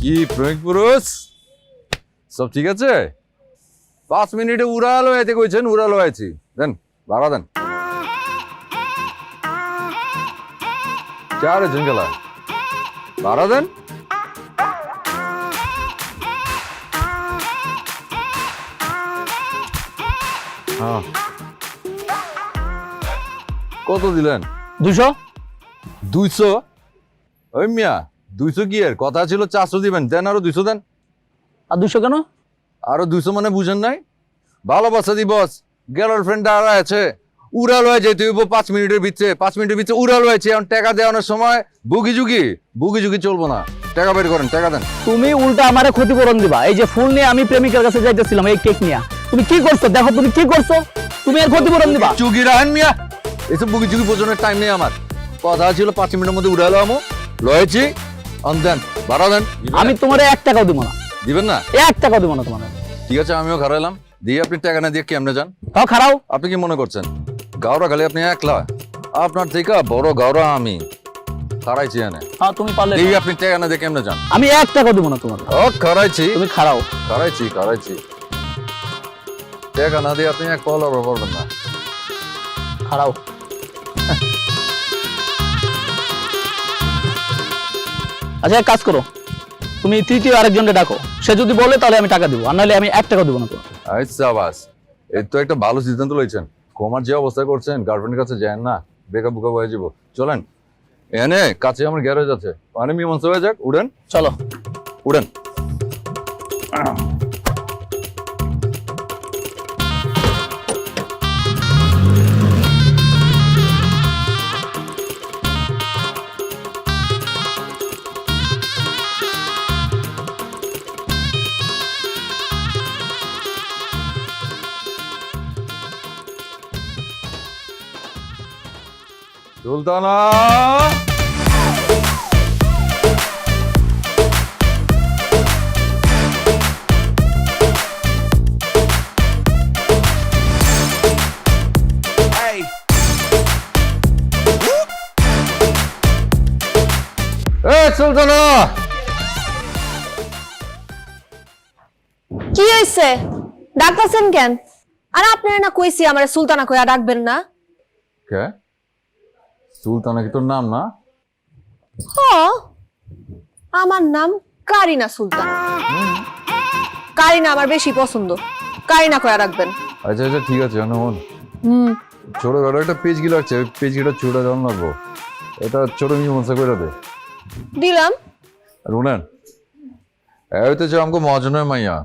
কি প্রেমিক পুরুষ সব ঠিক আছে 5 মিনিটে উড়ালো আইতে কইছেন উড়ালো আইছি দেন ভাড়া দেন চার জঙ্গলা ভাড়া দেন হ্যাঁ কত দিলেন 200 200 ওই মিয়া 200 কি এর কথা ছিল 400 দিবেন দেন আরো 200 দেন আর 200 কেন আরো 200 মানে বুঝেন নাই ভালোবাসা দিবস গার্লফ্রেন্ড আর আছে উড়াল হয়ে যেতে হইব 5 মিনিটের ভিতরে 5 মিনিটের ভিতরে উড়াল হয়েছে এখন টাকা দেওয়ানোর সময় বুগি যুগি চলবো না টাকা বের করেন টাকা দেন তুমি উল্টা আমারে ক্ষতিপূরণ দিবা এই যে ফুল নিয়ে আমি প্রেমিকার কাছে যাইতেছিলাম এই কেক নিয়ে তুমি কি করছো দেখো তুমি কি করছো তুমি এর ক্ষতিপূরণ দিবা চুগি রাহেন মিয়া এসব বুগি বোঝানোর টাইম নেই আমার কথা ছিল 5 মিনিটের মধ্যে উড়ালো আমো লয়েছি দেন ভাড়া দেন আমি তোমারে 1 টাকাও দিব না দিবেন না 1 টাকাও দিব না তোমারে ঠিক আছে আমিও খারাইলাম দিয়ে আপনি টাকা না দিয়ে কেমনে যান তাও খারাও আপনি কি মনে করছেন গাওরা খালি আপনি একলা আপনার থেকে বড় গাওরা আমি খারাইছি এনে হ্যাঁ তুমি পারলে দিয়ে আপনি টাকা না দিয়ে কেমনে যান আমি 1 টাকাও দিব না তোমারে ও খারাইছি তুমি খারাও খারাইছি টাকা না দিয়ে আপনি এক কল করবেন না খারাও আচ্ছা এক কাজ করো তুমি তৃতীয় আরেকজনকে ডাকো সে যদি বলে তাহলে আমি টাকা দিব আর নাহলে আমি 1 টাকাও দিব না তোমার আচ্ছা বাস এই তো একটা ভালো সিদ্ধান্ত লইছেন কোমার যে অবস্থা করছেন গার্লফ্রেন্ডের কাছে যান না বেকা বুকা হয়ে যাব চলেন এনে কাছে আমার গ্যারেজ আছে মানে মীমাংসা হয়ে যাক উড়েন চলো উড়েন সুলতানা সুলতানা কি হইছে ডাকতেছেন কেন আর আপনারা না কইছি আমারে সুলতানা কইয়া ডাকবেন না কে সুলতানা কি তোর নাম না হ আমার নাম কারিনা সুলতান কারিনা আমার বেশি পছন্দ কারিনা কইয়া রাখবেন আচ্ছা আচ্ছা ঠিক আছে অনুমন ছোট ঘরে একটা পেজ গিয়ে লাগছে ওই পেজ গিটা ছোট জন লাগবো এটা ছোট মীমাংসা করে দে দিলাম আর উনেন এইতে যে আমাকে মহাজনের মাইয়া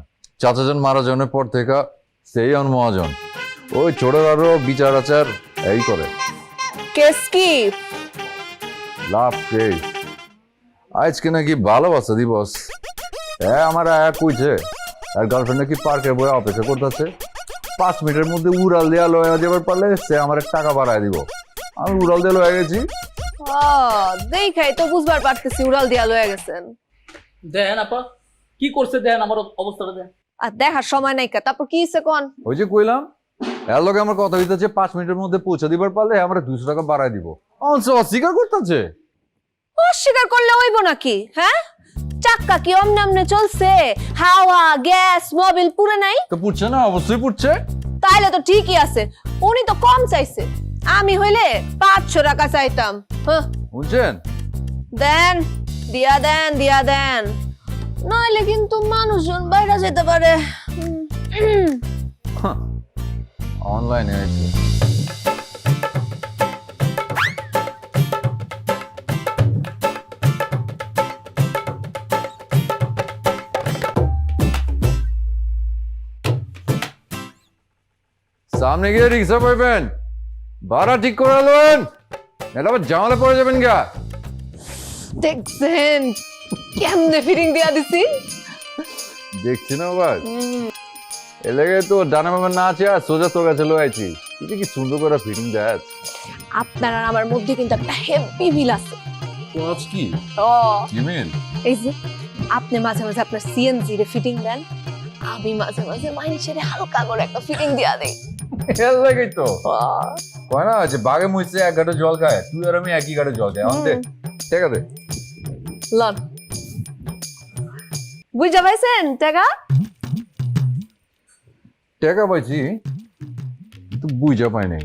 চাচাজন মারা জনের পর থেকে সেই অন মহাজন ওই ছোট ঘরও বিচার আচার এই করে কেস কি লাভ কে আজকে নাকি ভালোবাসা দিবস আমার এক কইছে আর গার্লফ্রেন্ড নাকি পার্কে বয়ে অপেক্ষা করতেছে 5 মিনিটের মধ্যে উড়াল দেওয়া লয়ে যাবার পারলে সে আমার টাকা বাড়ায় দিব আমি উড়াল দিয়ে লয়ে গেছি দেখাই তো বুঝবার পারতেছি উড়াল দিয়া লয়ে গেছেন দেন আপা কি করছে দেন আমার অবস্থাটা দেন আর দেখার সময় নাই কা তারপর কি হইছে কোন ওই যে কইলাম এর লগে আমার কথা হইতেছে 5 মিনিটের মধ্যে পৌঁছে দিবার পারলে আমরা 200 টাকা বাড়ায় দিব অস্বীকার করতেছে অস্বীকার করলে হইব নাকি হ্যাঁ চাক্কা কি অমনে অমনে চলছে হাওয়া গ্যাস মোবিল পুরো নাই তো পুড়ছে না অবশ্যই পুড়ছে তাইলে তো ঠিকই আছে উনি তো কম চাইছে আমি হইলে 500 টাকা চাইতাম বুঝছেন দেন দিয়া দেন নইলে কিন্তু মানুষজন বাইরে যেতে পারে অনলাইনে আছে সামনে গিয়ে রিক্সা পাইবেন ভাড়া ঠিক করে নেন এটা আবার জামালে পড়ে যাবেন গা দেখছেন কেমনে ফিটিং দিয়া দিছি দেখছি না আবার এলাকায় তো ডানা মামা না আছে আর সোজা তোর কাছে লো আইছি তুই কি সুন্দর করে ফিটিং দেয় আপনার আর আমার মধ্যে কিন্তু একটা হেভি মিল আছে কাজ কি ও কি মিল এই যে আপনি মাঝে মাঝে আপনার সিএনজি রে ফিটিং দেন আমি মাঝে মাঝে মাইন্ডসেটে হালকা করে একটা ফিটিং দিয়া দেই এর লাগেই তো কয় না যে বাগে মুইছে এক ঘাটে জল খায় তুই আর আমি একই ঘাটে জল খাই আমাদের ঠিক আছে লন বুঝা পাইছেন টাকা? টাকা পাইছি কিন্তু বুঝা পাই নাই,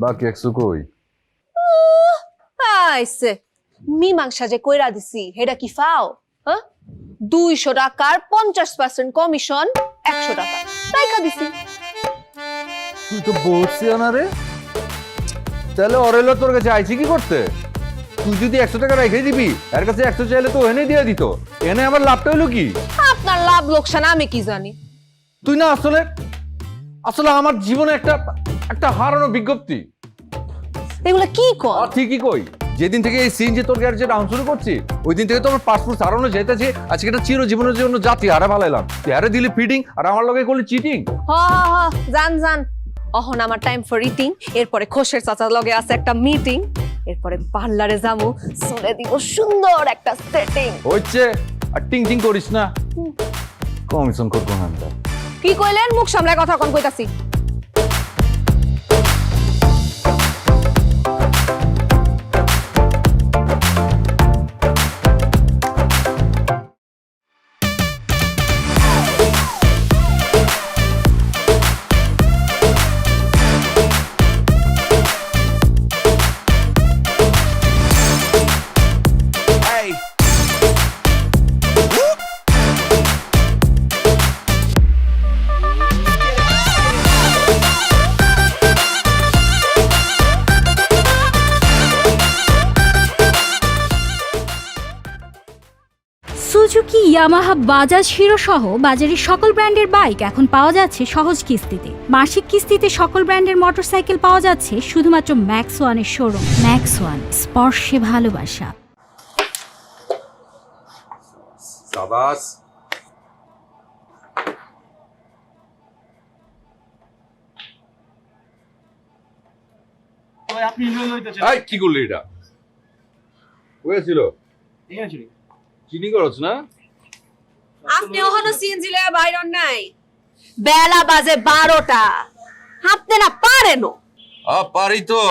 বাকি 100 কই? আইছে মীমাংসা যে কইরা দিছি হেডা কি ফাও? হ্যাঁ 200 টাকার 50% কমিশন 100 টাকা টাকা দিছি। তুই তো বলছি না রে, তাহলে অরেলো তোর কাছে আইছি কি করতে? তুই যদি 100 টাকা রেখে দিবি, এর কাছে 100 চাইলে তো এনে দিয়ে দিত। এনে আমার লাভটা হইলো কি? আপনার লাভ লোকসান আমি কি জানি। তুই না আসলে আসলে আমার জীবনে একটা হারানো বিজ্ঞপ্তি। এগুলা কি কর? ঠিকই কই, যেদিন থেকে এই সিএনজি তোর গ্যারেজে ডাউন শুরু করছি ওই দিন থেকে তো আমার পাসপোর্ট হারানো যেতেছে। আজকে এটা চিরজীবনের জন্য জাতি হারা ভালাইলাম। তুই হারে দিলি ফিডিং আর আমার লগে করলি চিটিং। হ জান অহন আমার টাইম ফর ইটিং। এরপরে খোশের চাচার লগে আছে একটা মিটিং। এরপরে পার্লারে যামু, চলে দিব সুন্দর একটা সেটিং। হচ্ছে আর টিং টিং করিস না, কমিশন করবো না। কি কইলেন? মুখ সামলায় কথা কোন কইতাছি। সুজুকি, ইয়ামাহা, বাজাজ, হিরো সহ বাজারের সকল ব্র্যান্ডের বাইক এখন পাওয়া যাচ্ছে সহজ কিস্তিতে। মাসিক কিস্তিতে সকল ব্র্যান্ডের মোটরসাইকেল পাওয়া যাচ্ছে শুধুমাত্র ম্যাক্স ওয়ানের শোরুম। ম্যাক্স ওয়ান, স্পর্শে ভালোবাসা। সাবাস। আপনি লইতেছেন এই কি করলি এটা? হয়েছিল চিনি করছ না? আপনি ওখানে সিএনজি লয়ে বাইরন নাই। বেলা বাজে 12টা। আপনি না পারেনো। পারি তো,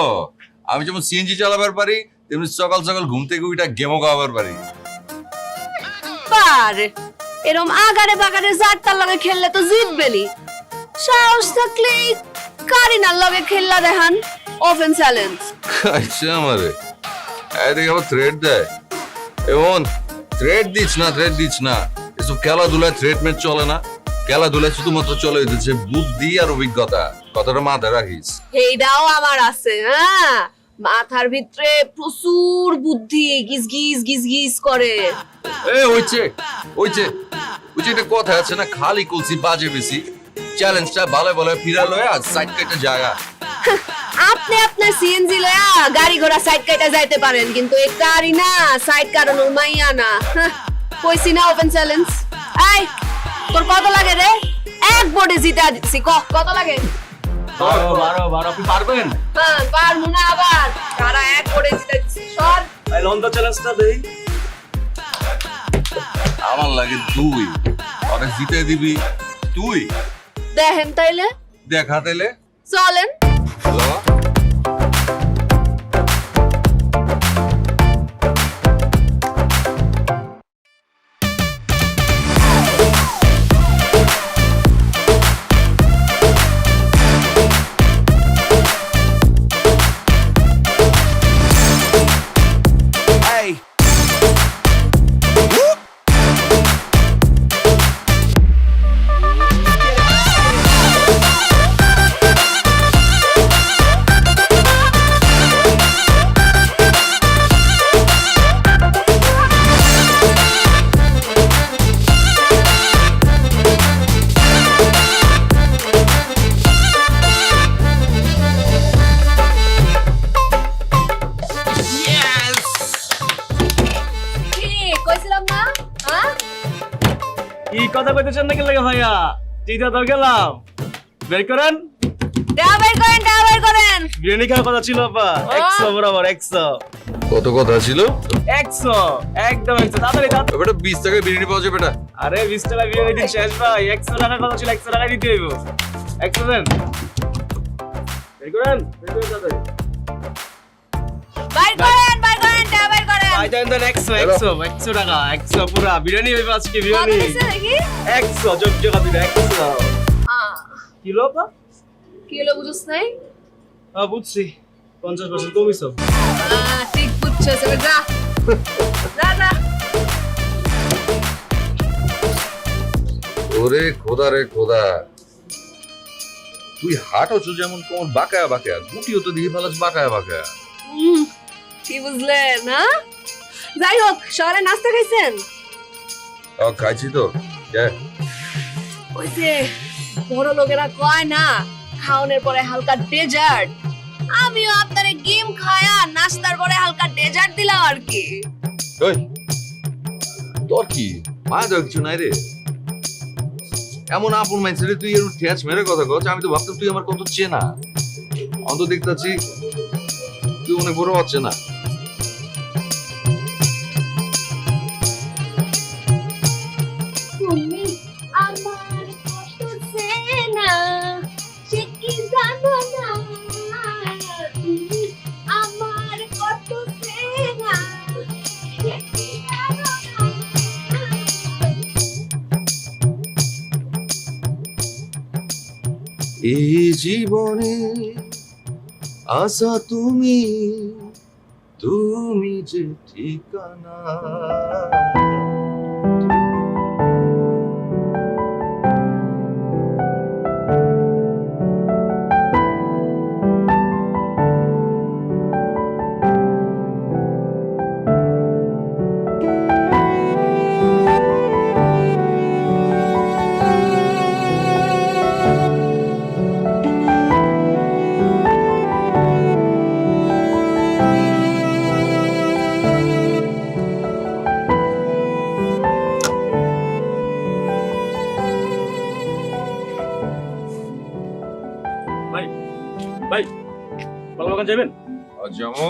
আমি যেমন সিএনজি চালাবার পারি তেমনি সকাল সকাল ঘুম থেকে উঠা গেমও খাওয়াবার পারি। পারে এরম আগারে বাগারে জারতার লগে খেললে তো জিতবেলি। সাহস থাকলে কারিনার লগে খেললা দেখান। Open challenge. আচ্ছা আমারে এদিকে আবার থ্রেড দেয়। এমন থ্রেড দিস না এসব খেলাধুলায় থ্রেডমেন্ট চলে না। খেলাধুলায় শুধুমাত্র চলে হইতেছে বুদ্ধি আর অভিজ্ঞতা। কথাটা মাথায় রাখিস। এইটাও আমার আছে। হ্যাঁ মাথার ভিতরে প্রচুর বুদ্ধি গিজ গিজ গিজ গিজ করে। ওইছে একটা কথা আছে না, খালি কলসি বাজে বেশি। চ্যালেঞ্জটা ভালো ভালো ফিরা লয় আর সাইড কেটে জায়গা। আপনি আপনার সিএনজি লয়া গাড়ি ঘোড়া সাইড কাটা যাইতে পারেন, কিন্তু এই গাড়ি না সাইড কাটানোর মাইয়া না। কইছি না ওপেন চ্যালেঞ্জ। এই তোর কত লাগে রে? এক বোর্ডে জিতা দিছি। কত লাগে? 12 আপনি পারবেন? হ্যাঁ পারমু না আবার। কারা এক বোর্ডে জিতা দিছি। সর এই লন্ডন চ্যালেঞ্জটা দেই। আমার লাগে 2, অনেক জিতে দিবি তুই। দেখেন তাইলে দেখা তাইলে চলেন। হ্যালো কি কথা কইতেছেন নাকি লাগে ভাইয়া? জিতা তো গেলাম। বের করেন। টাকা বের করেন। বিরিয়ানি খাওয়ার কথা ছিল আপা। 100 বরাবর 100। কত কথা ছিল? 100 একদম 100। তাড়াতাড়ি বেটা 20 টাকায় বিরিয়ানি পাওয়া যায় বেটা। আরে 20 টাকা বিরিয়ানি দিন শেষ ভাই। 100 টাকার কথা ছিল, 100 টাকা দিতে হইব। 100 দেন। বের করেন তাড়াতাড়ি। টাকা বের করেন। ভাই দেন 100 টাকা 100 পুরা বিরিয়ানি হইবে আজকে কত বিরিয়ানি দিছে দেখি 100 যোগ যোগ দিন 100 কিলো পা কিলো বুঝছ নাই বুঝছি 50% কমিছো ঠিক বুঝছস এবার যা যা যা ওরে খোদা রে খোদা, তুই হাঁটছ যেমন কোমর বাঁকায়া বাঁকায়া, গুটিও তো দিয়ে ফেলাস বাঁকায়া বাঁকায়া। কি বুঝলেন না? যাই হোক, শহরে নাস্তা খাইছেন? খাইছি তো। ওই যে বড় লোকেরা কয় না খাওয়ানোর পরে হালকা ডেজার্ট, আমিও আপনারে গেম খায়া নাস্তার পরে হালকা ডেজার্ট দিলাম আর কি। ওই তোর কি মায়া দেওয়া কিছু নাই রে? এমন আপন মাইন্ডসেট তুই এর ঠেচ মেরে কথা কস, আমি তো ভাবতাম তুই আমার কত চেনা। অন্ত দেখতেছি তুই অনেক বড় হচ্ছে না। তুমি আমার কত চেনা সে কি জানো না, তুমি আমার কত চেনা সে কি জানো না। এই জীবনে আশা তুমি, তুমি যে ঠিকানা। ভাই ভাই ভালো দোকান যাবেন জমো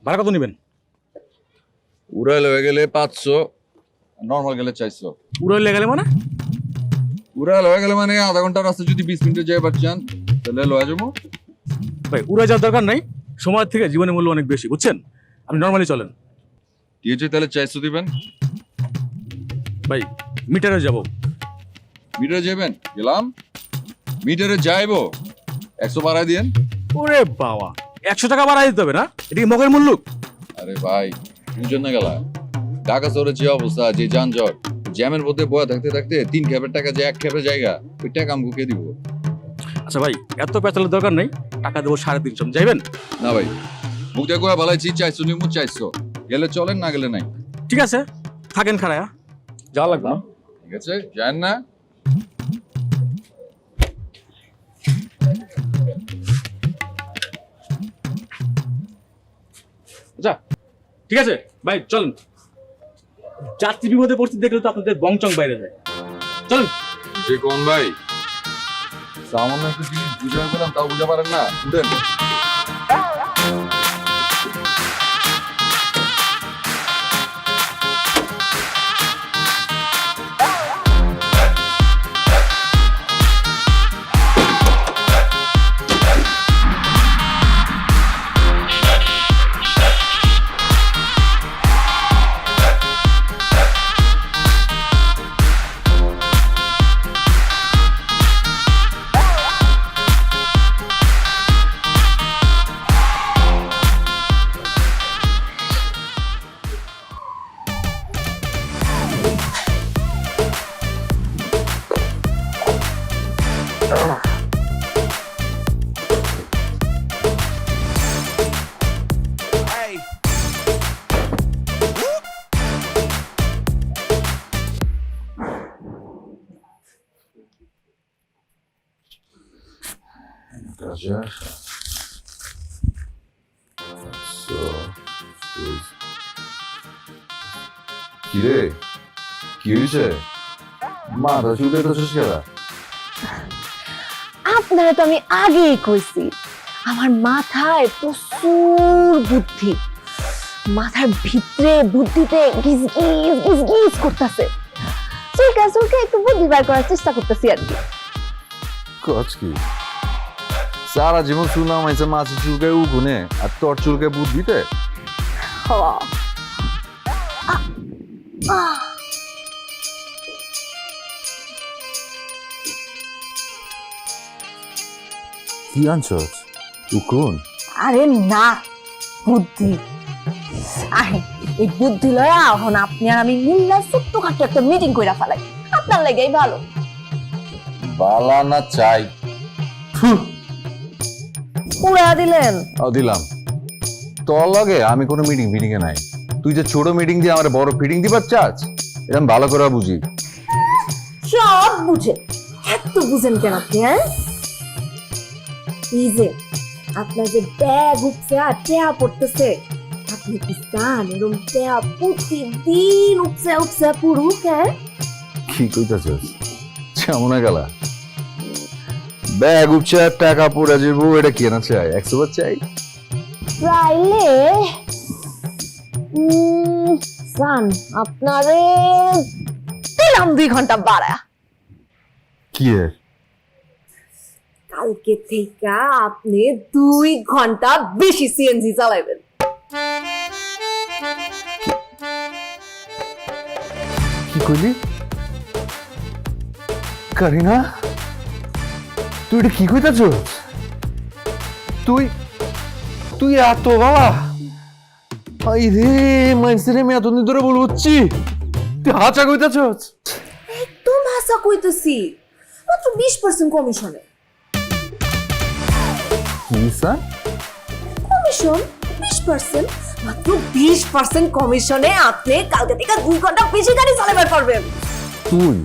ভাড়া কত নেবেন উড়াইল হয়ে গেলে 500, নর্মাল গেলে 400। উড়াইলে গেলে মানে উড়াইল হয়ে গেলে মানে আধা ঘন্টা রাস্তা যদি 20 মিনিটে যাই পারছেন তাহলে লয়ে যাবো। ভাই উড়াই যাওয়ার দরকার নাই, সময়ের থেকে জীবনের মূল্য অনেক বেশি বুঝছেন, আপনি নর্মালি চলেন। ঠিক আছে তাহলে 400 দিবেন। ভাই মিটারে যাব। মিটারে যাবেন? গেলাম। মিটারে যাইবো 100 বাড়াই দিয়েন। ওরে বাবা 100 টাকা বাড়াই দিতে হবে না, এটা কি মগের মুল্লুক? আরে ভাই বুঝছেন না গেলা, ঢাকা শহরে যে অবস্থা, যে যানজট, জ্যামের মধ্যে বয়া থাকতে থাকতে 3 খেপের টাকা যে 1 খেপের জায়গা, ওই টাকা আমি কে দিব? আচ্ছা ভাই এত পেঁচালের দরকার নেই, টাকা দেবো 350 যাইবেন? না ভাই মুখ দেখো ভালাইছি 400 নিমু 400, গেলে চলেন না গেলে নাই। ঠিক আছে থাকেন খারায়া, যাওয়া লাগবে না। ঠিক আছে যান না। আচ্ছা ঠিক আছে ভাই চলেন, যাত্রী বিপদে পড়তে দেখলে তো আপনাদের বংচং বাইরে যায়, চলেন। যে কোন ভাই সামান্য একটু জিনিস বুঝাই বললাম তাও বুঝা পারেন না, উঠেন। Gajar. So, কিরে কি হয়েছে? মাথা চুলকাইতেছিস কেন? আপনারা তো আমি আগেই কইছি আমার মাথায় প্রচুর বুদ্ধি, মাথার ভিতরে বুদ্ধিতে গিজ গিজ গিজ গিজ করতেছে, চুলকা চুলকা একটু বুদ্ধি বার করার চেষ্টা করতেছি আর কি। কচ কি সারা জীবন শুনলাম আইসা মাছের চুলকায় উগুনে আর তোর চুলকায় বুদ্ধিতে? খাওয়া। কি আনছস উকুন? আরে না, বুদ্ধি। আহে এই বুদ্ধি লয়া এখন আপনি আর আমি মিল্লা ছোট্টখাটো একটা মিটিং কইরা ফেলাই, আপনার লাগেই ভালো। বালা না চাই পুরা দিলেন। দিলাম তোর লগে আমি কোনো মিটিং এ নাই। তুই যে ছোট মিটিং দিয়ে আমার বড় ফিটিং দিবার চাস, এটা আমি ভালো করে বুঝি। সব বুঝে, এত বুঝেন কেন আপনি? হ্যাঁ, এই যে আপনার যে ব্যাগ উপসে আর টেয়া পড়তেছে, আপনি কি চান এরকম টেয়া প্রতিদিন উপসে উপসে পুরুক? হ্যাঁ, কি কইতাছস? কেমন গেলা ব্যাগ উঠছে টাকা পড়ে যাবো, এটা কেনা চাই 100 বার চাই। প্রাইলে চান আপনারে দিলাম 2 ঘন্টা বাড়া। কি এর? কালকে থেকে আপনি 2 ঘন্টা বেশি সিএনজি চালাইবেন। কি কইলি কারিনা? তুই এটা কি কইতাছস? তুই তুই এত বাবা আই রে মাইন্সের আমি এতদিন ধরে বলছি তুই হাঁচা কইতাছস? একদম হাসা কইতেছি, মাত্র 20% কমিশনে। কি স্যার? কমিশন 20%, মাত্র 20% কমিশনে আপনি কালকে থেকে 2 ঘন্টা বেশি গাড়ি চালাবার পারবেন। তুই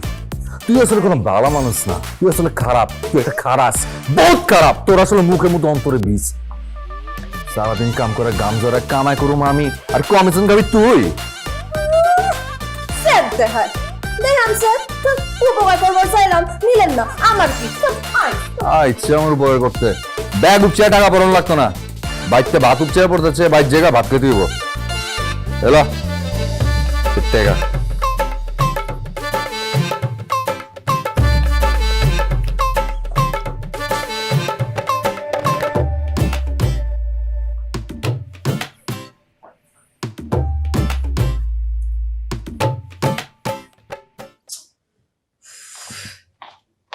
তুই আসলে কোনো ভালো মানুষ না, তুই আসলে খারাপ, তুই একটা খারাস, বহুত খারাপ। তোর আসলে মুখের মতো অন্তরে বীজ। সারাদিন কাম করে গাম জরা কামাই করুম আমি, আর কমিশন গাবি তুই। স্যার দেখায় দেখান স্যার, উপকার করবার চাইলাম নিলেন না, আমার কি? ইচ্ছে আমার বয় করতে ব্যাগ উপচে টাকা পড়ানো লাগতো না, বাইতে ভাত উপচে পড়তেছে, বাইর জায়গা ভাত খেতে দিব। এলো টাকা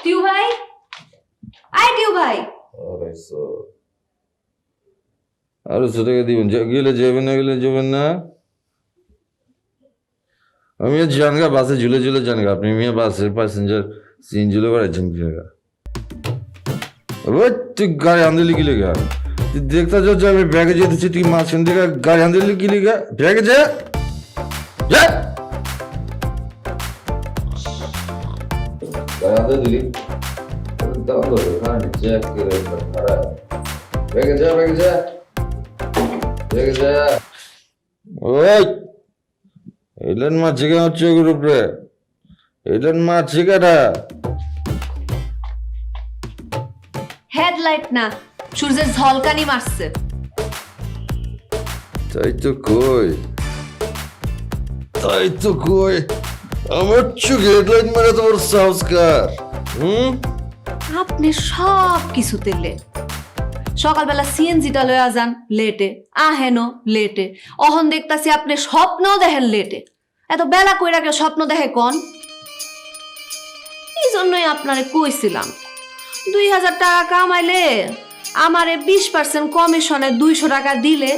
টিউ ভাই, আই টিউ ভাই, আরো টাকা দিবেন, গেলে যাবেন না, গেলে যাবেন না। আমি জানগা বাসে ঝুলে ঝুলে জানগা, আপনি মেয়ে বাসের প্যাসেঞ্জার সিন ঝুলে বেড়াচ্ছেন কি জায়গা? তুই গাড়ি আন্দোলি কি লেগা? তুই দেখতে যাচ্ছ আমি ব্যাগে যেতেছি, তুই মাঝখান থেকে গাড়ি আন্দোলি কি লেগা? ব্যাগে যা গাড়ি আন্দোলি দিলি ব্যাগে যা, ব্যাগে যা, ব্যাগে যা। ওই এলেন মা চিকা হচ্ছে ওগুলোর উপরে, এলেন মা চিকাটা। হেডলাইট না, সূর্যের ঝলকানি মারছে। তাই তো কই, তাই তো কই, আমার চোখে হেডলাইট মারা তোমার সংস্কার। আপনি সব কিছুতে লেট। সকালবেলা সিএনজিটা লয়া যান লেটে, আহেনও লেটে, অহন দেখতাছি আপনি স্বপ্নও দেখেন লেটে। এত বেলা কইরা কেউ স্বপ্ন দেখে কোন? এই জন্যই আপনারে কইছিলাম 2000 টাকা কামাইলে আমারে 20% কমিশনে 200 টাকা দিলে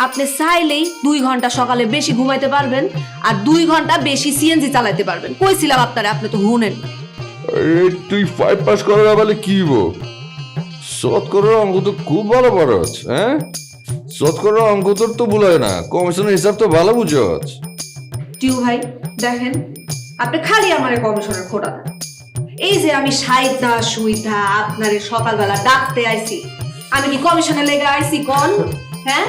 আপনি চাইলেই 2 ঘন্টা সকালে বেশি ঘুমাইতে পারবেন আর 2 ঘন্টা বেশি সিএনজি চালাইতে পারবেন। কইছিলাম আপনারে, আপনি তো শুনেন। আরে তুই 5 পাস করার বলে কি হবো? শতকরার অঙ্ক তো খুব ভালো পারছ, হ্যাঁ? শতকরার অঙ্ক তোর তো ভুলায় না, কমিশনের হিসাব তো ভালো বুঝছ। টিউ ভাই দেখেন, আপনি খালি আমারে কমিশনের খোটা দেন। এই যে আমি সাইদা সুইধা আপনারে সকালবেলা ডাকতে আইছি, আমি কি কমিশনে লেগে আইছি কোন? হ্যাঁ,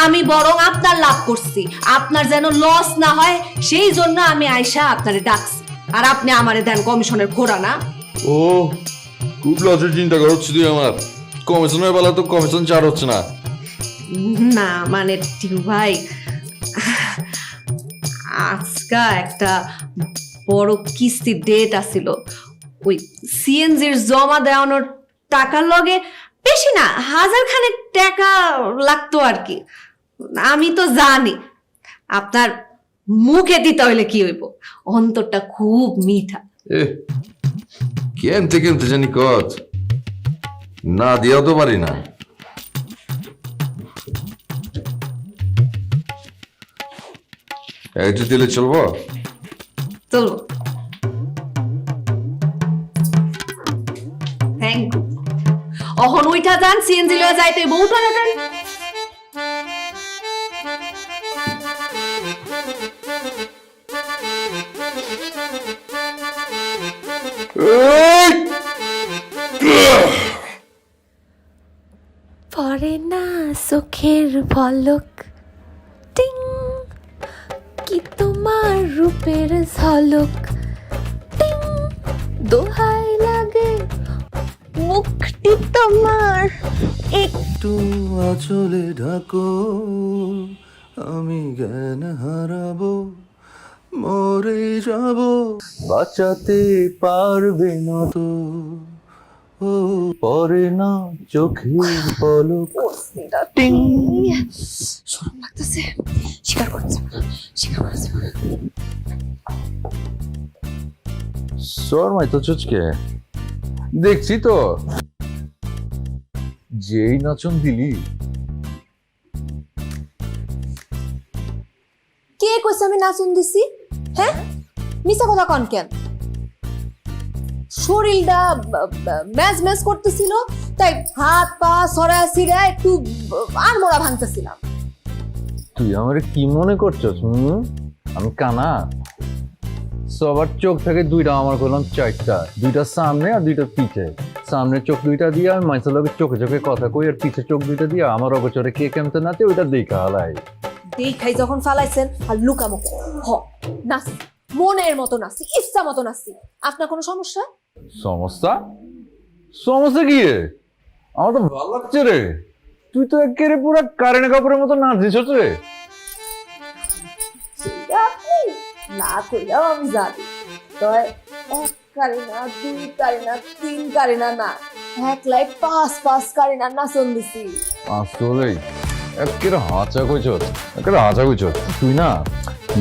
আমি বরং আপনার লাভ করছি, আপনার যেন লস না হয় সেই জন্য আমি আইসা আপনারে ডাকছি, আর আপনি আমারে দেন কমিশনের খোটা না। ও খুব লসের চিন্তা করছিস তুই আমার। কমিশনের বেলা তো কমিশন ছাড় হচ্ছে না। না মানে টিউ ভাই, আজকা একটা বড় কিস্তির ডেট আছিল, ওই সিএনজির জমা দেওয়ানোর টাকার লগে বেশি না 1000 খানেক টাকা লাগতো আর কি। আমি তো জানি আপনার মুখে দিতে হইলে কি হইব, অন্তরটা খুব মিঠা। এ কেমতে কেমতে জানি কত না দিয়াও তো পারি না। একটু দিলে চলবো? চলবো। Thank you. অহন উইঠা যান, সিএনজি লয়ে যাইতে বউ টানাটানি। পরে না চোখের পলক, টিং, কি তোমার রূপের ঝলক, টিং, দোহাই লাগে মুখটি তোমার একটু আঁচলে ঢাকো, আমি জ্ঞান হারাবো, মরে যাব, বাঁচাতে পারবে না তো, ও পরে না চোখের পলক। টিং, শরম লাগতেছে, স্বীকার করছে না, স্বীকার করছে না। শর্মাই তো চুচকে দেখছি তো, যেই নাচন দিলি। কে কইছে আমি নাচুন দিছি? হ্যাঁ, মিছা কথা কন কেন? শরীরটা ম্যাজ ম্যাজ করতেছিল, তাই হাত পা সরা সিরা একটু আড়মোড়া ভাঙতেছিলাম। তুই আমার কি মনে করছস? আমি কানা? সবার চোখ থেকে দুইটা, আমার করলাম চারটা, দুইটা সামনে আর দুইটা পিছে। সামনে চোখ দুইটা দিয়ে আমি মানুষের লোকের চোখে চোখে কথা কই, আর পিছে চোখ দুইটা দিয়ে আমার অগোচরে কে কেমতে নাচে ওইটা দেখা হালাই। দেখাই যখন ফালাইছেন আর লুকামো হ নাচি, মনের মতো নাচি, ইচ্ছা মতো নাচি। আপনার কোনো সমস্যা? সমস্যা? সমস্যা কি রে? আমার তো ভালো লাগছে রে, তুই তো একেবারে পুরো কারেন্ট কাপড়ের মতো নাচিস রে। আপনি না কইলেও আমি জানি, তয় এক কারে না, দুই কারে না, তিন কারে না, না একলাই পাঁচ কারে না নাচন দিছি। আসলে একেবারে হাঁচা কইছস, একেবারে হাঁচা কইছস তুই। না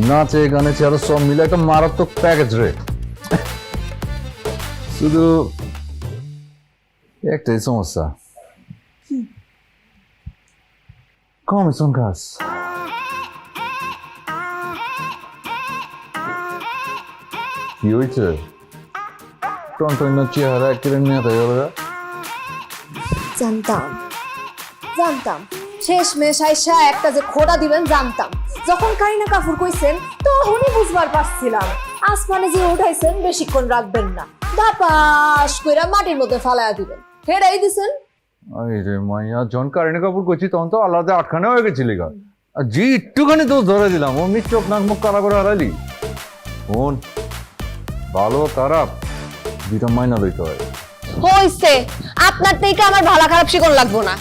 নাচে গানে চেয়ারে সব মিলে একটা মারাত্মক প্যাকেজ রে। শুধু একটাই সমস্যা, কমিশন কাজ। কি হয়েছে? টনটন চেহারা একেবারে নেতা গেল। জানতাম জানতাম শেষ মেশ আইসা একটা যে খোড়া দিবেন জানতাম। যখন কারিনা কাপুর কইছেন তখনই বুঝবার পারছিলাম আসমানে যে উঠাইছেন বেশিক্ষণ রাখবেন না, দাপাস কইরা মাটির মধ্যে ফালায়া দিবেন। হেডাই দিছেন। আরে মাইয়া, যখন কারেন্ট কাপড় করছি তখন তো আলাদা আটখানে হয়ে গেছিলি গা। আর যে একটুখানি দোষ ধরে দিলাম, অমনি চোখ নাক মুখ কালা করে হারালি। ফোন ভালো খারাপ দুইটা মাইনা লইতে হয়। হইছে, আপনার থেকে আমার ভালো খারাপ শিকন লাগবো না,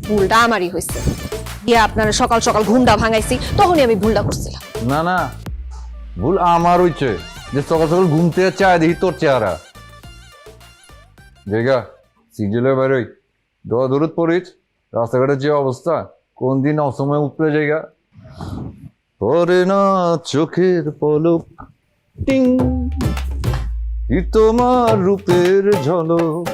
ভুলটা আমারই হইছে। গিয়া আপনার সকাল সকাল ঘুমটা ভাঙাইছি, তখনই আমি ভুলটা করছিলাম। না না, ভুল আমার হইছে যে সকাল সকাল ঘুমতে চায় দেখি তোর চেহারা। জায়গা সিজলে বেরোই, দোয়া দূরত পড়িস, রাস্তাঘাটের যে অবস্থা, কোন দিন অসময় উপরে জায়গা। পরে না চোখের পলক, টিং, কি তোমার রূপের ঝলক।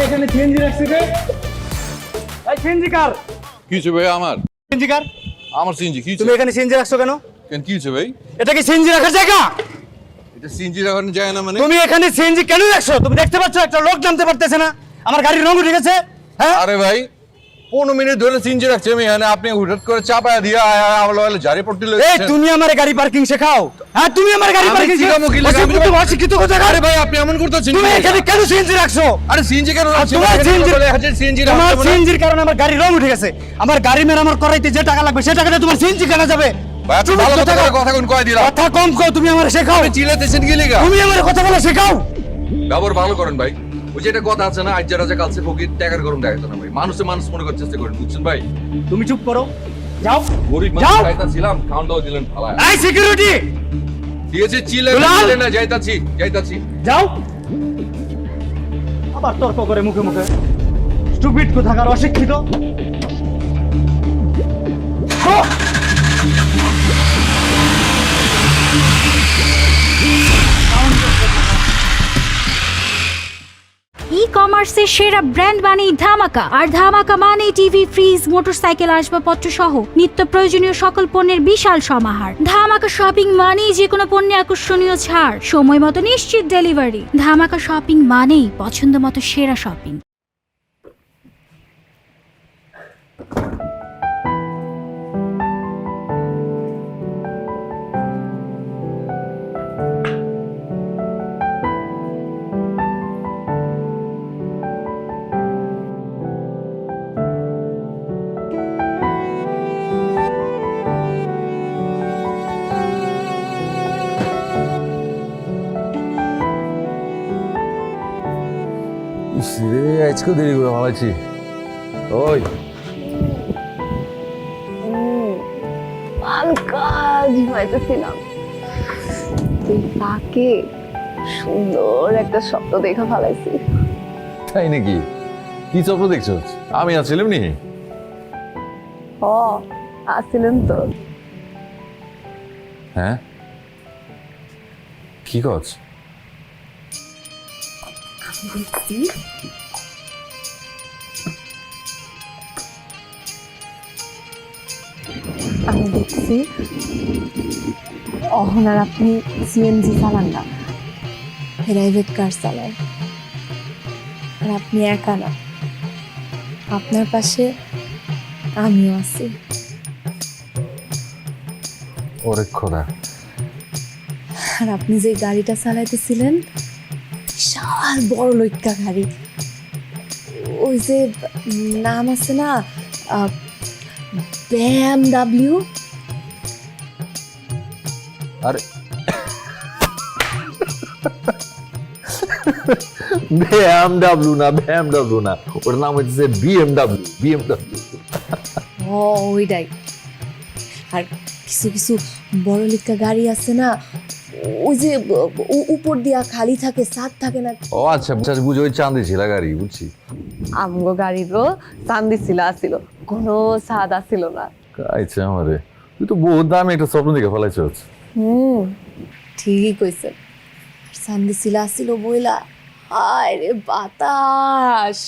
এখানে সিএনজি রাখছে কে? এই সিএনজি কার? কি হয়েছে ভাই? আমার সিএনজি কার? আমার সিএনজি কি তুমি এখানে সিএনজি রাখছো কেন? কেন কি হয়েছে ভাই? এটা কি সিএনজি রাখার জায়গা? এটা সিএনজি রাখানো যায় না মানে? তুমি এখানে সিএনজি কেন রাখছো? তুমি দেখতে পাচ্ছ একটা লোক নামতে পারতেছে না, আমার গাড়ির রং উঠে গেছে। হ্যাঁ আরে ভাই 15 মিনিট ধরে সিএনজি রাখছি আমি এখানে, আপনি হুটহাট করে চাপায় দিয়া আমার জারি পট্টি এই লইছেন। তুমি আমার গাড়ি পার্কিং শেখাও? হ্যাঁ তুমি আমার গাড়ি আমি পার্কিং শিখাবো কি লাগা? আমি তো- অশিক্ষিত কথা। আরে ভাই আপনি এমন করতেছেন? তুমি এখানে কেন সিএনজি রাখছো? আরে সিএনজি কেন রাখছেন? তোমার সিএনজি সিএনজির কারণে আমার গাড়ির রং উঠে গেছে। আমার গাড়ি মেরামত করাইতে যে টাকা লাগবে সে টাকাটা তোমার সিএনজি কেনা যাবে। ভাই আপনি ভালো কথা করে কথা কোন কয় দিলাম কথা কম কও, তুমি আমার শেখাও। চিল্লাতেছেন কি লিগা তুমি আমার কথা বলা শেখাও। ব্যবহার ভালো করেন ভাই। ওই যে একটা কথা আছে না, আজ রাজা কালসে ফকির, টাকার গরম দেখাতো না ভাই। মানুষে মানুষ মনে করার চেষ্টা করেন, বুঝছেন ভাই? তুমি চুপ করো, যাও। গরিব মানুষ যাও। যাইতাছিলাম, খাওয়াটাও দিলেন ফালায়। এই সিকিউরিটি, ঠিক আছে, দুলাল! চিল্লেন না, যাইতাছি। যাও। আবার তর্ক করে মুখে মুখে, স্টুপিড কোথাকার, অশিক্ষিত। ই কমার্সের সেরা ব্র্যান্ড মানেই ধামাকা, আর ধামাকা মানে টিভি, ফ্রিজ, মোটরসাইকেল, আসবাবপত্র সহ নিত্য প্রয়োজনীয় সকল পণ্যের বিশাল সমাহার। ধামাকা শপিং মানেই যে কোনো পণ্যে আকর্ষণীয় ছাড়, সময় মতো নিশ্চিত ডেলিভারি। ধামাকা শপিং মানেই পছন্দ মতো সেরা শপিং। আজকেও দেরি করে ভালাইছি। ওই হালকা ঘুমাইতেছিলাম, তাকে সুন্দর একটা স্বপ্ন দেখা ফেলাইছি। তাই নাকি? কি স্বপ্ন দেখছো? আমি আছিলাম নি? আসছিলেন তো। হ্যাঁ, কি কছ? দেখছি আমি দেখছি অহনার আপনি সিএনজি চালান না, প্রাইভেট কার চালান। আর আপনি একা না, আপনার পাশে আমিও আছি। ওরে খোদা, আর আপনি যে গাড়িটা চালাইতেছিলেন, বিশাল বড় লইক্কা গাড়ি, ওই যে নাম আছে না, BMW। আরে BMW না, ওর নাম হচ্ছে BMW। ও ওইটাই। আর কিছু কিছু বড় লিক্কা গাড়ি আছে না, ওই যে উপর দিয়া খালি থাকে, ছাদ থাকে না। ও আচ্ছা, বুঝি ওই চাঁদি ছিল গাড়ি, বুঝছি। আমগো গাড়িরও চান্দি ছিল, কোনো স্বাদ আসিল না। আচ্ছা, আমারে তুই তো বহুত দামি একটা স্বপ্ন দেখে ফেলাইছ। ঠিকই কইছে। সান্দি শিলা আসছিল বইলা, হায় রে বাতাস,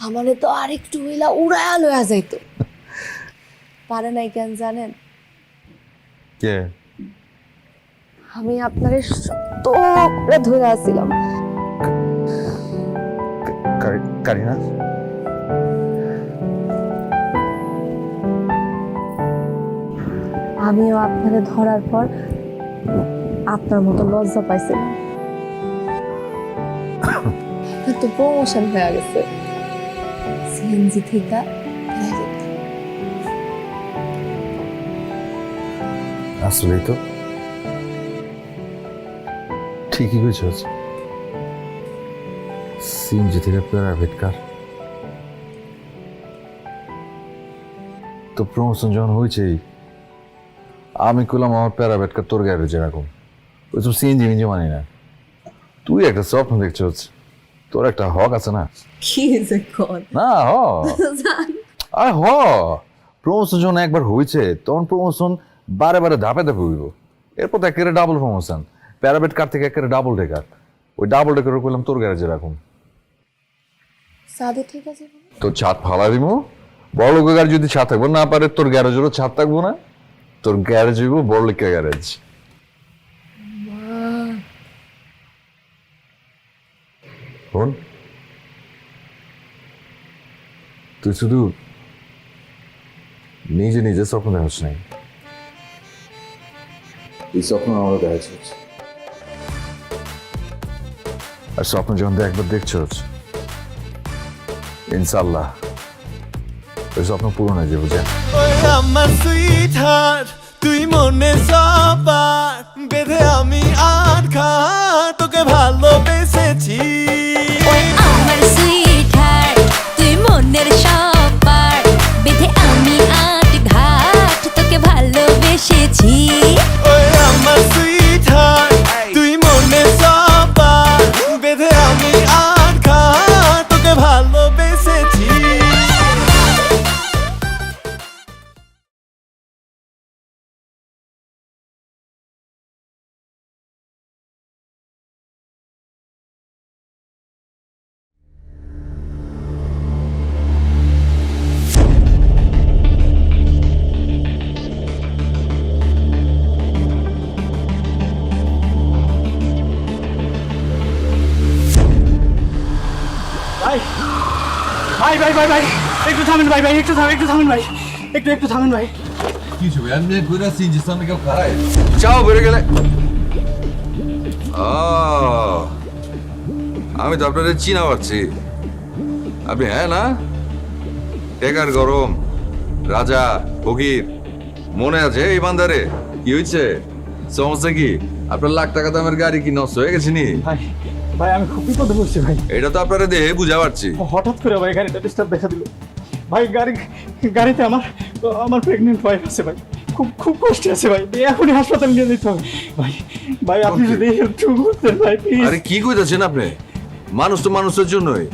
আমারে তো আরেকটু হইলা উড়ায়া লয়া যাইতো। পারে নাই কেন জানেন? কে? আমি আপনারে শক্ত করে ধরে আসছিলাম। কারিনা? আমিও আপনারে ধরার পর আপনার মতো লজ্জা পাইছিলাম। তো প্রমোশন হয়ে গেছে সিএনজি থেকে। আসলেই তো ঠিকই কইছো। সিএনজি থেকে প্রাইভেট কার, তো প্রমোশন যখন হয়েছেই আমি কইলাম আমার প্যারাবেট কার তোর গ্যারেজে রাখুন, ওইসব সিএনজি মিঞ্জি মানি না। তুই একটা স্বপ্ন দেখছো, তোর একটা হক আছে না? কি যে কর না আরে প্রমোশন যখন একবার হয়েছে তখন প্রমোশন বারে বারে ধাপে ধাপে হইব। এরপর তো একেবারে ডাবল প্রমোশন, প্যারাবেট কার থেকে একেবারে ডাবল ডেকার। ওই ডাবল ডেকার করলাম তোর গ্যারেজে রাখুন। সাদে ঠিক আছে, তোর ছাদ ফালা দিব, বড় লোকের গাড়ি যদি ছাদ থাকবো না পারে, তোর গ্যারেজেরও ছাদ থাকবো না, তোর গ্যারেজ হইব বড় লোকের গ্যারেজ। শোন, তুই শুধু নিজে নিজে স্বপ্ন দেখাস নাই, এই স্বপ্ন আমারও দেখাচ্ছিস। আর স্বপ্ন যখন একবার দেখছিস, ইনশাল্লাহ ওই স্বপ্ন পূরণ হয়ে যাবে। আমার সুইট হার্ট, তুই মনে সবার বেঁধে আমি আটঘাট তোকে ভালোবেসেছি আমার সুইট হার্ট তুই মনের সবার বেঁধে আমি আট ঘাট তোকে ভালোবেসেছি ওই আমার সুইট হার্ট তুই মনে সবার বেঁধে আমি আটঘাট তোকে ভালোবেসেছি ভাই ভাই ভাই ভাই একটু থামেন ভাই ভাই একটু থামেন ভাই একটু থামেন ভাই কি ছবি এমনি ঘুরে সিনজি সামনে কেউ খায় চাও বেড়ে গেলে আমি তো আপনাদের চিনা পাচ্ছি আপনি হ্যাঁ না টেকার গরম রাজা ফকির মনে আছে এই বান্দারে কি হয়েছে সমস্যা কি আপনার লাখ টাকা দামের গাড়ি কি নষ্ট হয়ে গেছে নি ভাই ভাই আমি খুব বিপদে পড়ছি ভাই এটা তো আপনারা দেহে বুঝা পারছি হঠাৎ করে ভাই গাড়িটা ডিস্টার্ব দেখা দিল ভাই গাড়িতে আমার প্রেগনেন্ট ওয়াইফ আছে ভাই খুব কষ্ট আছে ভাই এখনই হাসপাতাল নিয়ে যেতে হবে ভাই ভাই আপনি যদি একটু করতেন ভাই প্লিজ আরে কি কইতাছেন আপনি মানুষ তো মানুষের জন্যই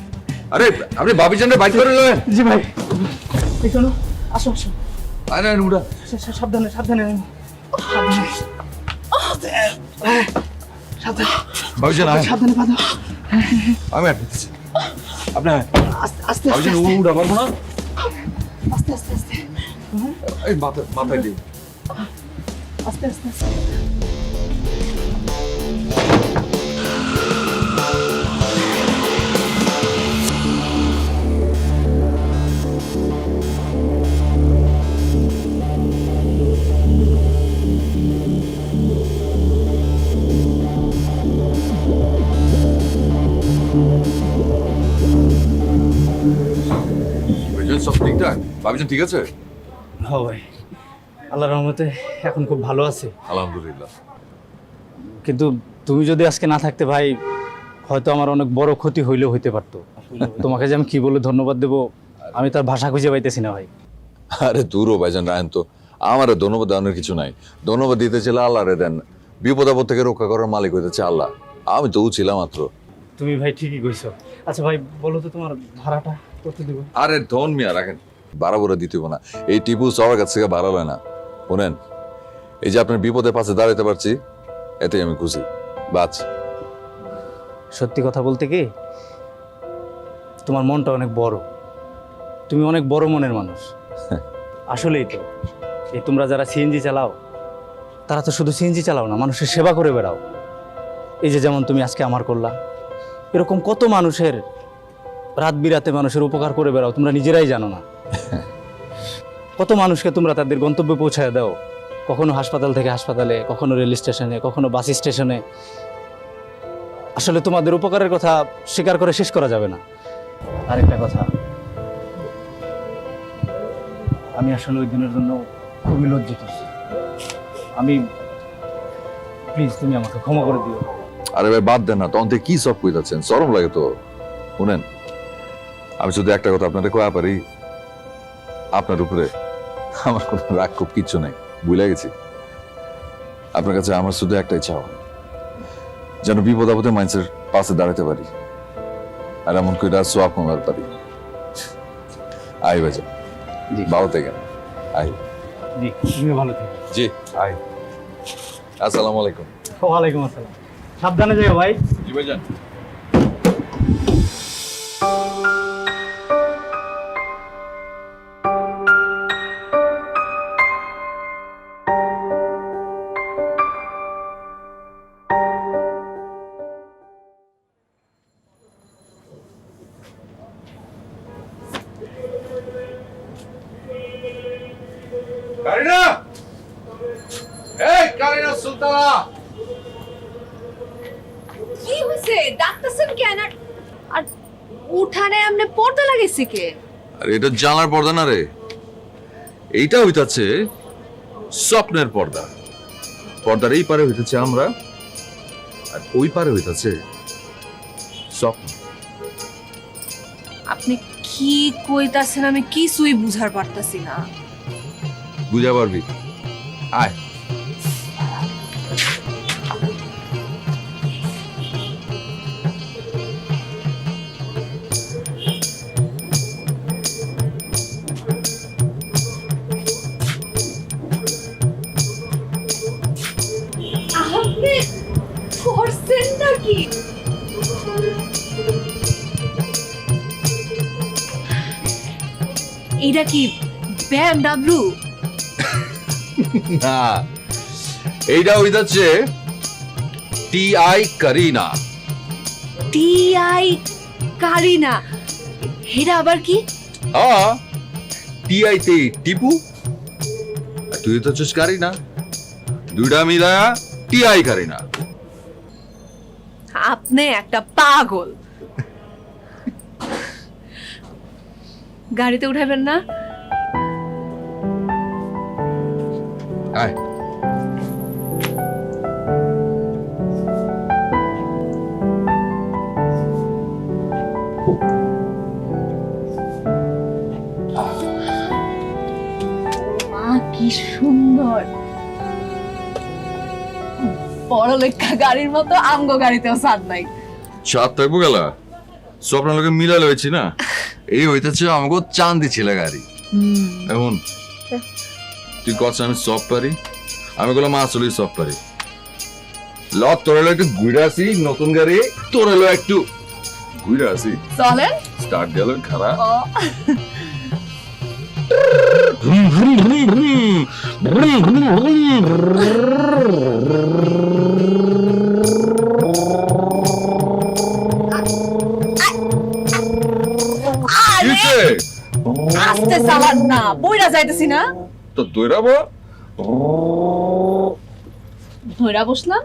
আরে আপনি ভাবিজানরে বাইট করে লয় জি ভাই এখানে আসো আরে উড়া সাবধানে ভাবিজান সাবধানে বাঁধো আমি আটকেছি আপনি আস্তে ভাবিজান উড়া পারবো না আস্তে এই মাথায় দিই আস্তে ভাবিজান সব ঠিকঠাক ভাবিজান ঠিক আছে হ্যাঁ ভাই আল্লাহর রহমতে এখন খুব ভালো আছে আলহামদুলিল্লাহ কিন্তু তুমি যদি আজকে না থাকতে ভাই হয়তো আমার অনেক বড় ক্ষতি হইলেও হইতে পারতো তোমাকে যে আমি কি বলে ধন্যবাদ দেবো আমি তার ভাষা খুঁজে পাইতেছি না ভাই আরে দূরও ভাইজান রায়ন তো আমারে ধন্যবাদ দেওয়ানোর কিছু নাই ধন্যবাদ দিতে চাইলে আল্লাহরে দেন বিপদ আপদ থেকে রক্ষা করার মালিক হইতেছে আল্লাহ আমি তো ছিলাম মাত্র তুমি ভাই ঠিকই কইছো আচ্ছা ভাই বলো তো তোমার ভাড়াটা কত দেবো আরে ধন মিয়া রাখেন বাড়া দিতে না এই টিপু সবার কাছ থেকে ভাড়া লয় না শোনেন এই যে আপনার বিপদের পাশে দাঁড়াতে পারছি এতেই আমি খুশি বাচ সত্যি কথা বলতে কি তোমার মনটা অনেক বড় তুমি অনেক বড় মনের মানুষ আসলেই তো এই তোমরা যারা সিএনজি চালাও তারা তো শুধু সিএনজি চালাও না মানুষের সেবা করে বেড়াও এই যে যেমন তুমি আজকে আমার করলা এরকম কত মানুষের রাত বিরাতে মানুষের উপকার করে বেড়াও তোমরা নিজেরাই জানো না কত মানুষকে তোমরা তাদের গন্তব্যে পৌঁছায় দাও কখনো হাসপাতাল থেকে হাসপাতালে কখনো রেল স্টেশনে কখনো বাস স্টেশনে আসলে তোমাদের উপকারের কথা স্বীকার করে শেষ করা যাবে না আরেকটা কথা আমি আসলে ওই দিনের জন্য খুবই লজ্জিত আমি প্লিজ তুমি আমাকে ক্ষমা করে দিও আরে ভাই বাদ দেন না তখন থেকে কি সব কইতাছেন শরম লাগে তো শুনেন আমি শুধু একটা কথা আপনাদের কয়া পারি আপনার উপরে আমার কোনো রাগ খুব কিচ্ছু নাই ভুলে গেছি আপনার কাছে আমার শুধু একটাই চাওয়া যেন বিপদ আপদে মানুষের পাশে দাঁড়াতে পারি আর এমন করে সোয়াব কমাতে পারি আই বাজা জি ভালো থেকে আই জি তুমিও ভালো থেকো জি আই আসসালামু আলাইকুম ওয়ালাইকুম আসসালাম সাবধানে যাও ভাই জি ভাইজান কারিনা এই কারিনা সুলতানা কি হইছে ডাক্তারছেন কেন আর উঠানে আমনে পড়তে লাগেছে কে আরে এটা জানার পর্দা না রে এইটা হইতাছে স্বপ্নের পর্দা। পর্দার এই পারে হইতেছে আমরা, আর ওই পারে হইতেছে স্বপ্ন। আপনি কি কইতাছেন আমি কিছুই বুঝার পারতাছি না। বুঝা পারবি, আয়। আপনি করছেন নাকি? এটা কি BMW? না, এইটা হইতাছে TI কারিনা। TI কারিনা, এটা আবার কি? TI তে টিপু, আর তুই তো হচ্ছিস কারিনা, দুইটা মিলায়া TI কারিনা। আপনি একটা পাগল। গাড়িতে উঠাবেন না? আয়। মা কি সুন্দর, পড়ালেখা গাড়ির মতো আমগো গাড়িতেও স্বাদ নাই। সাত থাকবো গেলা, স্বপ্নের লোকে মিলালে হয়েছি না। এই হইতেছে আমাকে চান্দি ছিল গাড়ি। এখন তুই কত আমি সব পারি, আমি বললাম আসলে সব পারি। ল তোর এলো একটু ঘুরে আসি, নতুন গাড়ি তোর এলো একটু ঘুরে আসি। চলেন। স্টার্ট গেল খারাপ। আস্তে চালান না, বইরা যাইতেছি না। তো দৌড়াবো, ধইরা বসলাম।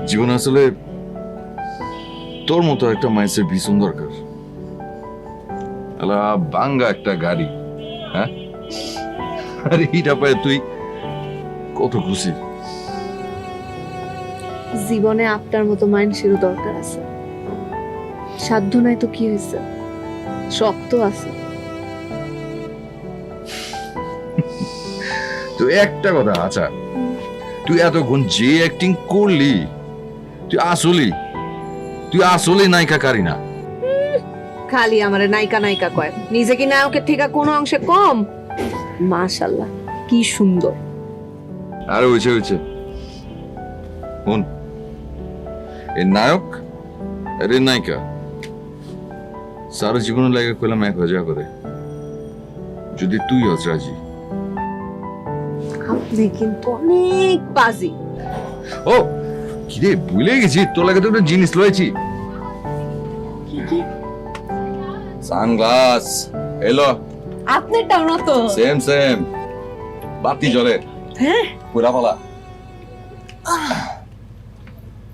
জীবন আসলে তোর মতো একটা মাইসের ভীষণ দরকার। আলা বাঙ্গা একটা গাড়ি, হ্যাঁ, আর এইটা পায় তুই কত খুশি। জীবনে আপনার মতো মানুষেরও দরকার আছে। সাধ্য নাই তো কি হয়েছে, শক্ত আছে। তো একটা কথা, আচ্ছা তুই এতক্ষণ যে অ্যাক্টিং করলি, তুই আসলে নায়িকা কারিনা। খালি আমারে নায়িকা নায়িকা কয়, নিজে কি নায়কের থেকে কোনো অংশে কম? মাশাআল্লাহ কি সুন্দর। আরে হয়েছে শোন, এ নায়ক আরে নায়িকা সারা জীবন লাগে কইলাম 1000 করে, যদি তুই হস রাজি। আপনি কিন্তু অনেক বাজি। ও কিরে, ভুলে গেছি তোর লাগে তো একটা জিনিস লয়েছি। সানগ্লাস এলো, আপনারটাও না তো? সেম বাতি জ্বলে। হ্যাঁ পুরা পালা।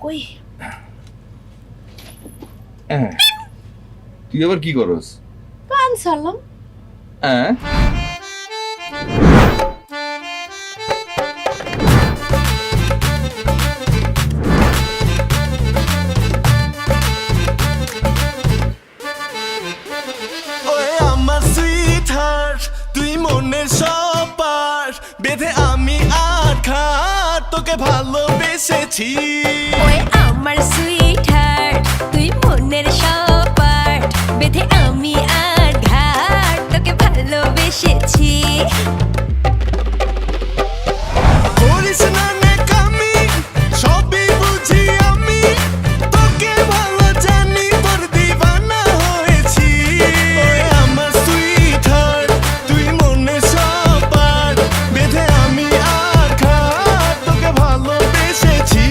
কই তুই আবার কি করস? কান সারলাম। হ্যাঁ ওই আমার সুইটহার্ট, তুই মনের সব পার বেঁধে আমি আঘাত তোকে ভালোবেসেছি। ওই আমার সুইটহার্ট, তুই মনের সব পার্ট বেঁধে আমি আর ঘাট তোকে ভালোবেসেছি। করিস না নেকামি, সবই বুঝি আমি, তোকে ভালো জানি, তোর দিবানা হয়েছি। ওই আমার সুইটহার্ট, তুই মনের সব পার বেঁধে আমি আঘাত তোকে ভালোবেসেছি।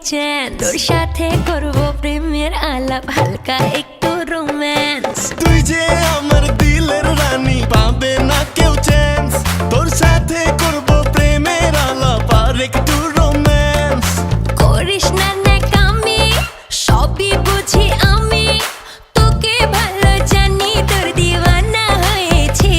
চ্যান তোর সাথে করব প্রেমের আলাপ হালকা একটু রোম্যান্স তুই যে আমার দিলের রানী পাবে না কেউ চান্স তোর সাথে করব প্রেমের আলাপ আর একটু রোম্যান্স করিস না ন্যাকামি সবই বুঝি আমি তোকে ভালো জানি তোর দিওয়ানা হয়েছি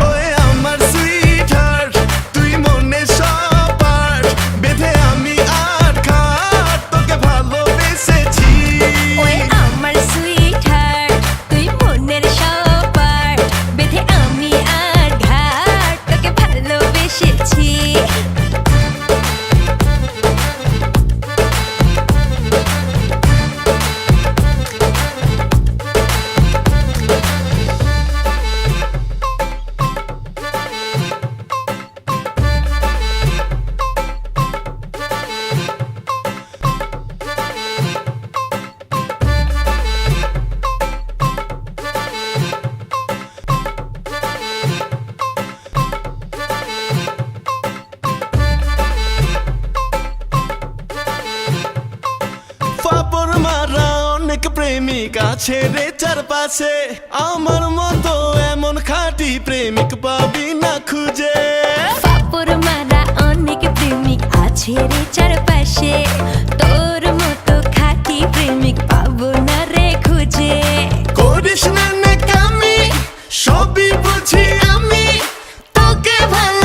ওই আমার সুইট হার্ট তুই মনে সবার বেঁধে আমি আর খাট তোকে ভালোবেসেছি ওই আমার সুইট হার্ট তুই মনের সবার বেঁধে আমি আর ঘাট তোকে ভালোবেসেছি ফাপড় মারা অনেক প্রেমিক আছে রে চারপাশে আমার মতো এমন খাঁটি প্রেমিক পাবি না খুঁজে ফাপড় মারা অনেক প্রেমিক আছে রে চারপাশে তোর মতো খাঁটি প্রেমিক পাবো না রে খুঁজে করিস না ন্যাকামি সবই বুঝি আমি তোকে ভালো